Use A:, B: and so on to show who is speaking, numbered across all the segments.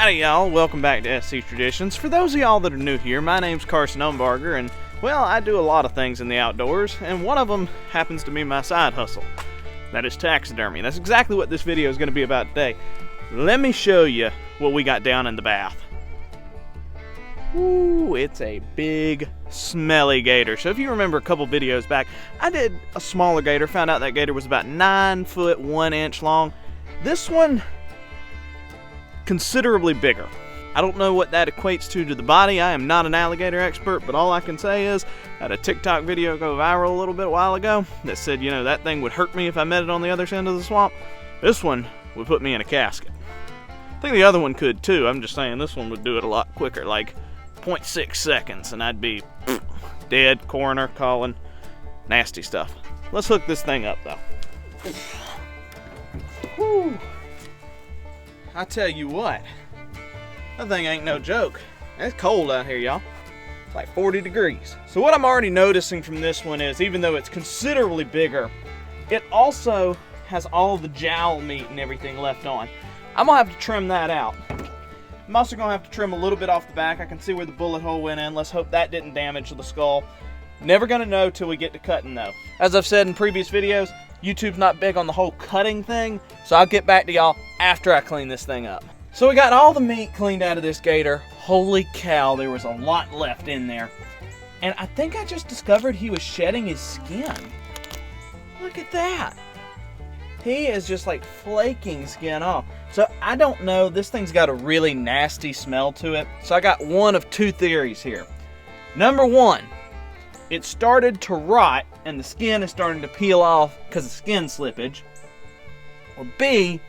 A: Howdy y'all, welcome back to SC Traditions. For those of y'all that are new here, my name's Carson Umbarger, and well, I do a lot of things in the outdoors, and one of them happens to be my side hustle. That is taxidermy. That's exactly what this video is going to be about today. Let me show you what we got down in the bath. Ooh, it's a big, smelly gator. So if you remember a couple videos back, I did a smaller gator, found out that gator was about 9 foot 1 inch long. This one, considerably bigger. I don't know what that equates to the body. I am not an alligator expert, but all I can say is I had a TikTok video go viral a little bit a while ago that said, you know, that thing would hurt me if I met it on the other end of the swamp. This one would put me in a casket. I think the other one could too. I'm just saying this one would do it a lot quicker, like 0.6 seconds, and I'd be dead, coroner calling, nasty stuff. Let's hook this thing up though. Whew. I tell you what, that thing ain't no joke. It's cold out here, y'all. It's like 40 degrees. So what I'm already noticing from this one is, even though it's considerably bigger, it also has all the jowl meat and everything left on. I'm gonna have to trim that out. I'm also gonna have to trim a little bit off the back. I can see where the bullet hole went in. Let's hope that didn't damage the skull. Never gonna know till we get to cutting though. As I've said in previous videos, YouTube's not big on the whole cutting thing, so I'll get back to y'all after I clean this thing up. So we got all the meat cleaned out of this gator. Holy cow, there was a lot left in there. And I think I just discovered he was shedding his skin. Look at that. He is just like flaking skin off. So I don't know, this thing's got a really nasty smell to it. So I got one of two theories here. Number one, it started to rot and the skin is starting to peel off because of skin slippage. Or B,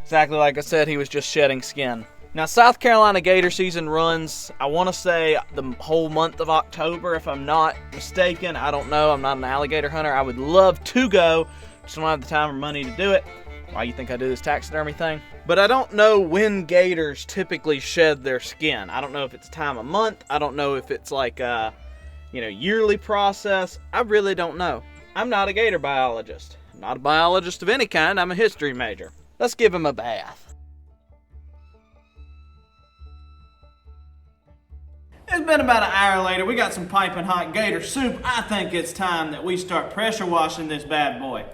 A: exactly like I said, he was just shedding skin. Now, South Carolina gator season runs, I want to say the whole month of October, if I'm not mistaken. I don't know, I'm not an alligator hunter. I would love to go, just don't have the time or money to do it. Why you think I do this taxidermy thing? But I don't know when gators typically shed their skin. I don't know if it's time of month. I don't know if it's like a, yearly process. I really don't know. I'm not a gator biologist. I'm not a biologist of any kind. I'm a history major. Let's give him a bath. It's been about an hour later. We got some piping hot gator soup. I think it's time that we start pressure washing this bad boy.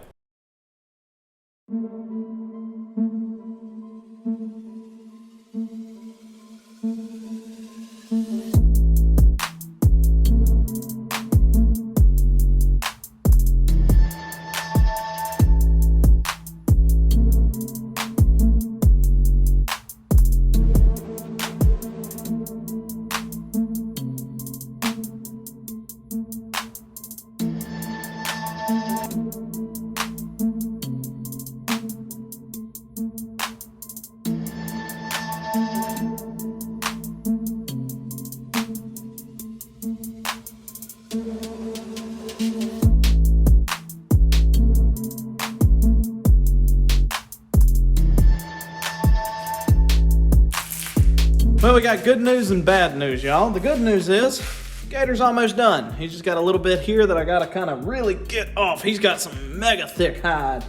A: Well, we got good news and bad news, y'all. The good news is, gator's almost done. He's just got a little bit here that I gotta kind of really get off. He's got some mega thick hide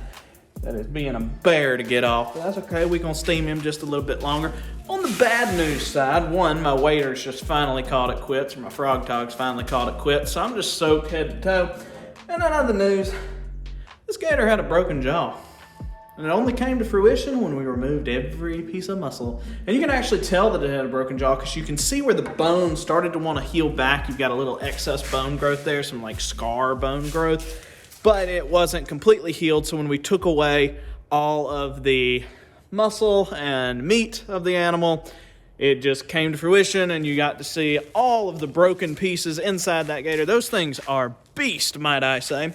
A: that is being a bear to get off. But that's okay, we're gonna steam him just a little bit longer. On the bad news side, one, my wader's just finally called it quits, or my frog tog's finally called it quits, so I'm just soaked head to toe. And in other news, this gator had a broken jaw. And it only came to fruition when we removed every piece of muscle. And you can actually tell that it had a broken jaw because you can see where the bone started to want to heal back. You've got a little excess bone growth there, some like scar bone growth. But it wasn't completely healed, so when we took away all of the muscle and meat of the animal, it just came to fruition and you got to see all of the broken pieces inside that gator. Those things are beast, might I say.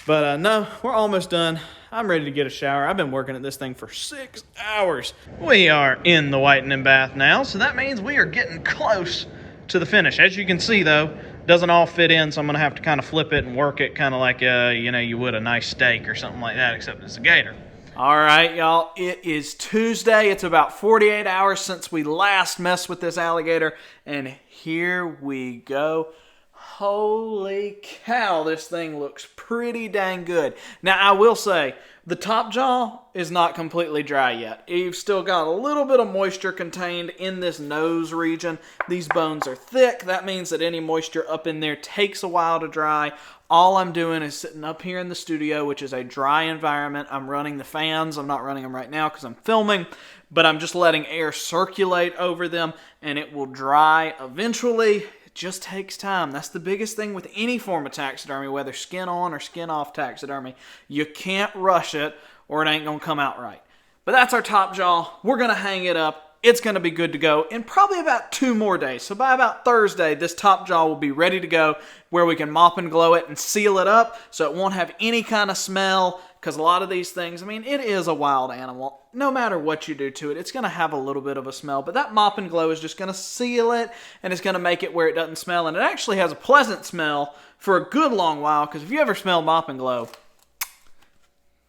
A: But no, we're almost done. I'm ready to get a shower. I've been working at this thing for 6 hours. We are in the whitening bath now, so that means we are getting close to the finish. As you can see though, doesn't all fit in, so I'm gonna have to kind of flip it and work it kind of like you would a nice steak or something like that, except it's a gator. All right, y'all, it is Tuesday. It's about 48 hours since we last messed with this alligator, and here we go. Holy cow, this thing looks pretty dang good. Now, I will say, The top jaw is not completely dry yet. You've still got a little bit of moisture contained in this nose region. These bones are thick. That means that any moisture up in there takes a while to dry. All I'm doing is sitting up here in the studio, which is a dry environment. I'm running the fans. I'm not running them right now because I'm filming, but I'm just letting air circulate over them, and it will dry eventually. It just takes time. That's the biggest thing with any form of taxidermy, whether skin on or skin off taxidermy. You can't rush it or it ain't going to come out right. But that's our top jaw. We're going to hang it up. It's going to be good to go in probably about 2 more days. So by about Thursday, this top jaw will be ready to go where we can mop and glow it and seal it up so it won't have any kind of smell, because a lot of these things, I mean, it is a wild animal. No matter what you do to it, it's going to have a little bit of a smell, but that mop and glow is just going to seal it, and it's going to make it where it doesn't smell, and it actually has a pleasant smell for a good long while, because if you ever smell mop and glow,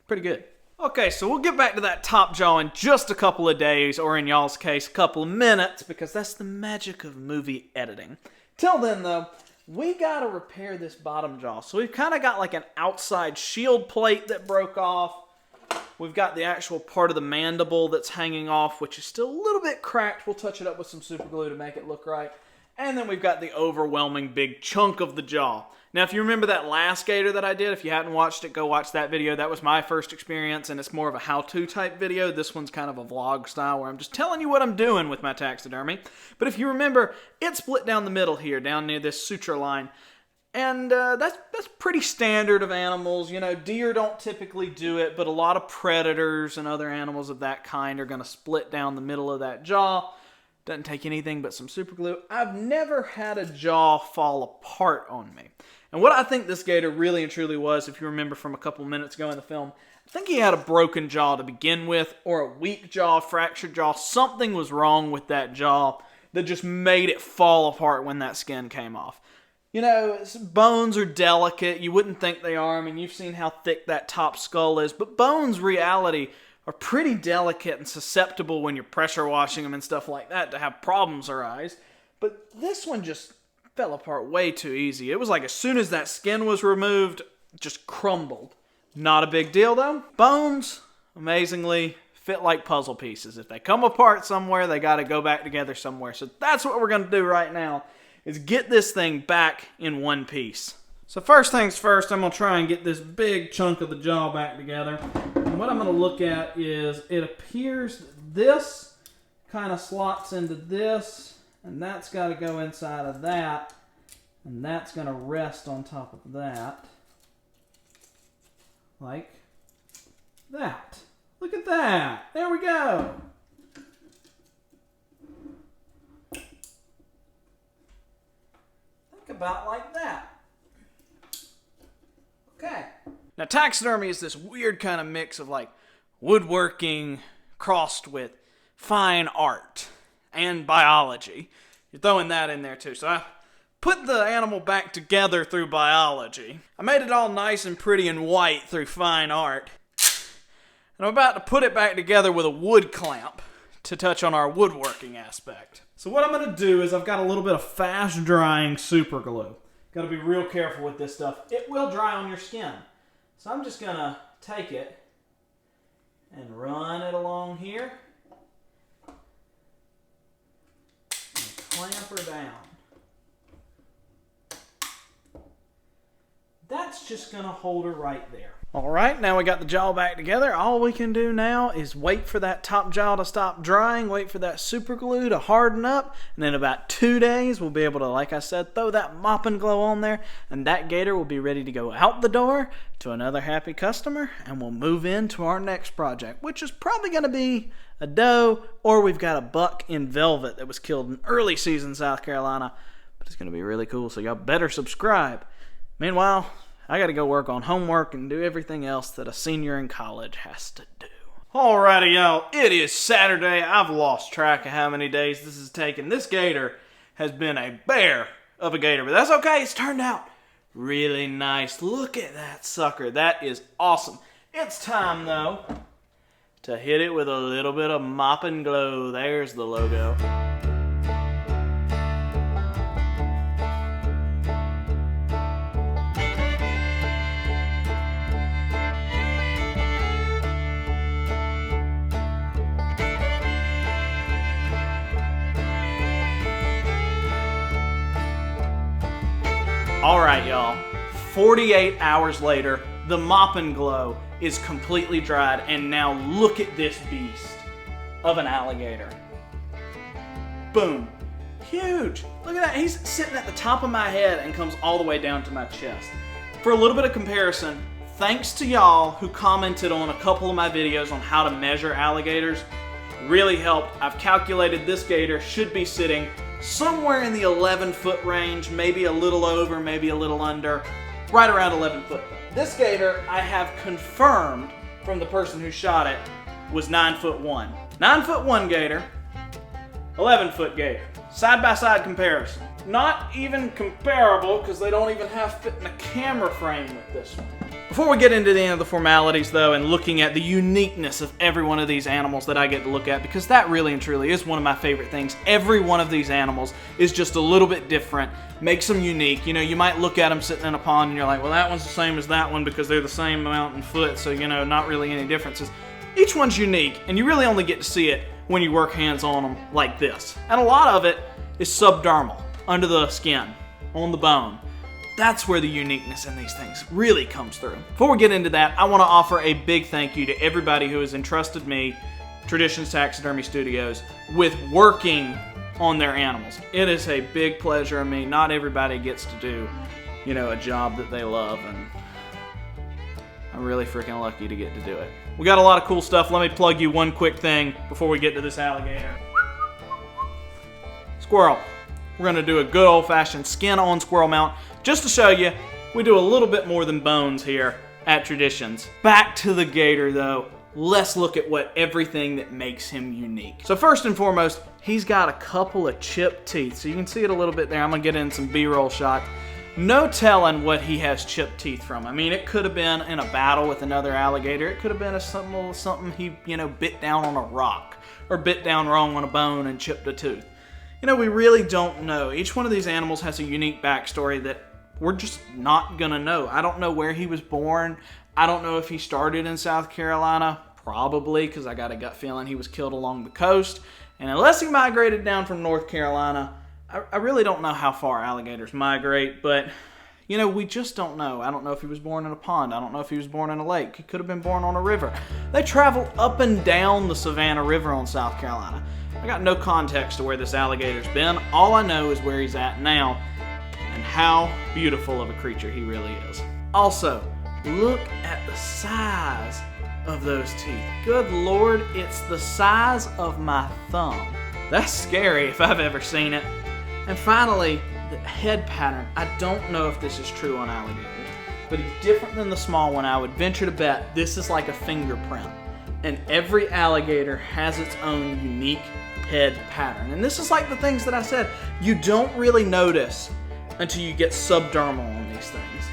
A: pretty good. Okay, so we'll get back to that top jaw in just a couple of days, or in y'all's case, a couple of minutes, because that's the magic of movie editing. Till then, though, we gotta repair this bottom jaw. So we've kind of got like an outside shield plate that broke off. We've got the actual part of the mandible that's hanging off, which is still a little bit cracked. We'll touch it up with some super glue to make it look right. And then we've got the overwhelming big chunk of the jaw. Now, if you remember that last Gator that I did, if you hadn't watched it, go watch that video. That was my first experience, and it's more of a how-to type video. This one's kind of a vlog style where I'm just telling you what I'm doing with my taxidermy. But if you remember, it split down the middle here, down near this suture line. And that's pretty standard of animals. You know, deer don't typically do it, but a lot of predators and other animals of that kind are going to split down the middle of that jaw. Doesn't take anything but some super glue. I've never had a jaw fall apart on me. And what I think this gator really and truly was, if you remember from a couple minutes ago in the film, I think he had a broken jaw to begin with, or a weak jaw, fractured jaw. Something was wrong with that jaw that just made it fall apart when that skin came off. You know, bones are delicate. You wouldn't think they are. I mean, you've seen how thick that top skull is. But bones, reality, are pretty delicate and susceptible when you're pressure washing them and stuff like that to have problems arise. But this one just fell apart way too easy. It was like as soon as that skin was removed, just crumbled. Not a big deal though. Bones, amazingly, fit like puzzle pieces. If they come apart somewhere, they got to go back together somewhere. So that's what we're going to do right now, is get this thing back in one piece. So first things first, I'm going to try and get this big chunk of the jaw back together. And what I'm going to look at is, it appears this kind of slots into this, and that's got to go inside of that, and that's going to rest on top of that, like that. Look at that. There we go. Think about like that. Okay. Now, taxidermy is this weird kind of mix of like woodworking crossed with fine art and biology. You're throwing that in there too. So I put the animal back together through biology. I made it all nice and pretty and white through fine art. And I'm about to put it back together with a wood clamp to touch on our woodworking aspect. So what I'm going to do is, I've got a little bit of fast drying super glue. Got to be real careful with this stuff. It will dry on your skin. So I'm just going to take it and run it along here. Clamp her down. That's just going to hold her right there. Alright, now we got the jaw back together. All we can do now is wait for that top jaw to stop drying, wait for that super glue to harden up, and in about 2 days we'll be able to, like I said, throw that mop and glow on there, and that gator will be ready to go out the door to another happy customer, and we'll move into our next project, which is probably going to be a doe, or we've got a buck in velvet that was killed in early season South Carolina, but it's going to be really cool, so y'all better subscribe. Meanwhile, I got to go work on homework and do everything else that a senior in college has to do. Alrighty, y'all. It is Saturday. I've lost track of how many days this has taken. This gator has been a bear of a gator, but that's okay. It's turned out really nice. Look at that sucker. That is awesome. It's time, though, to hit it with a little bit of mop and glow. There's the logo. Alright y'all, 48 hours later, the Mop and Glow is completely dried, and now look at this beast of an alligator. Boom. Huge. Look at that. He's sitting at the top of my head and comes all the way down to my chest. For a little bit of comparison, thanks to y'all who commented on a couple of my videos on how to measure alligators, really helped. I've calculated this gator should be sitting somewhere in the 11-foot range, maybe a little over, maybe a little under, right around 11 foot. This gator, I have confirmed from the person who shot it, was 9'1". 9'1" gator, 11-foot gator. Side-by-side comparison. Not even comparable, because they don't even have fit in a camera frame with this one. Before we get into the end of the formalities though, and looking at the uniqueness of every one of these animals that I get to look at, because that really and truly is one of my favorite things. Every one of these animals is just a little bit different, makes them unique. You know, you might look at them sitting in a pond and you're like, well, that one's the same as that one because they're the same amount in foot, so you know, not really any differences. Each one's unique, and you really only get to see it when you work hands on them like this. And a lot of it is subdermal, under the skin, on the bone. That's where the uniqueness in these things really comes through. Before we get into that, I want to offer a big thank you to everybody who has entrusted me, Traditions Taxidermy Studios, with working on their animals. It is a big pleasure of me. Not everybody gets to do, you know, a job that they love, and I'm really freaking lucky to get to do it. We got a lot of cool stuff. Let me plug you one quick thing before we get to this alligator. Squirrel. We're going to do a good old-fashioned skin-on squirrel mount just to show you we do a little bit more than bones here at Traditions. Back to the gator though. Let's look at everything that makes him unique. So first and foremost, he's got a couple of chipped teeth. So you can see it a little bit there. I'm going to get in some B-roll shots. No telling what he has chipped teeth from. I mean, it could have been in a battle with another alligator. It could have been something he, you know, bit down on a rock or bit down wrong on a bone and chipped a tooth. You know, we really don't know. Each one of these animals has a unique backstory that we're just not gonna know. I don't know where he was born. I don't know if he started in South Carolina. Probably, because I got a gut feeling he was killed along the coast. And unless he migrated down from North Carolina, I really don't know how far alligators migrate, but, you know, we just don't know. I don't know if he was born in a pond. I don't know if he was born in a lake. He could have been born on a river. They travel up and down the Savannah River on South Carolina. I got no context to where this alligator's been. All I know is where he's at now and how beautiful of a creature he really is. Also, look at the size of those teeth. Good Lord, it's the size of my thumb. That's scary if I've ever seen it. And finally, the head pattern. I don't know if this is true on alligators, but he's different than the small one. I would venture to bet this is like a fingerprint. And every alligator has its own unique head pattern. And this is like the things that I said, you don't really notice until you get subdermal on these things.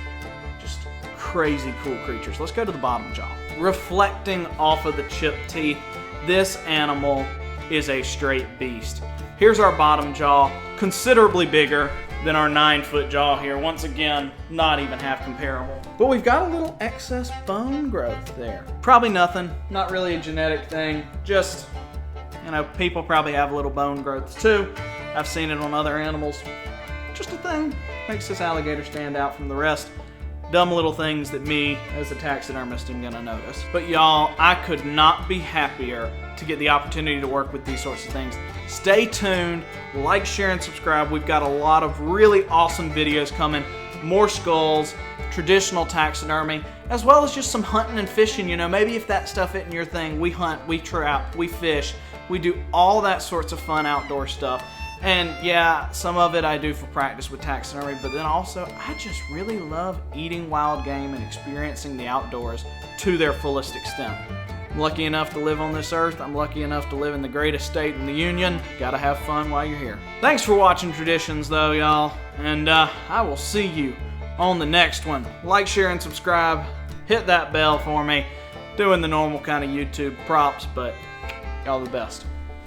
A: Just crazy cool creatures. Let's go to the bottom jaw. Reflecting off of the chipped teeth, this animal is a straight beast. Here's our bottom jaw, considerably bigger than our 9-foot jaw here. Once again, not even half comparable. But we've got a little excess bone growth there. Probably nothing, not really a genetic thing, just, you know, people probably have a little bone growth too. I've seen it on other animals. Just a thing, makes this alligator stand out from the rest. Dumb little things that me, as a taxidermist, am gonna notice. But y'all, I could not be happier to get the opportunity to work with these sorts of things. Stay tuned, like, share, and subscribe. We've got a lot of really awesome videos coming. More skulls, traditional taxidermy, as well as just some hunting and fishing. You know, maybe if that stuff isn't your thing, we hunt, we trap, we fish, we do all that sorts of fun outdoor stuff. And yeah, some of it I do for practice with taxidermy, but then also I just really love eating wild game and experiencing the outdoors to their fullest extent. I'm lucky enough to live on this earth. I'm lucky enough to live in the greatest state in the Union. Gotta have fun while you're here. Thanks for watching Traditions though, y'all, and I will see you on the next one. Like, share, and subscribe. Hit that bell for me. Doing the normal kind of YouTube props, but y'all the best.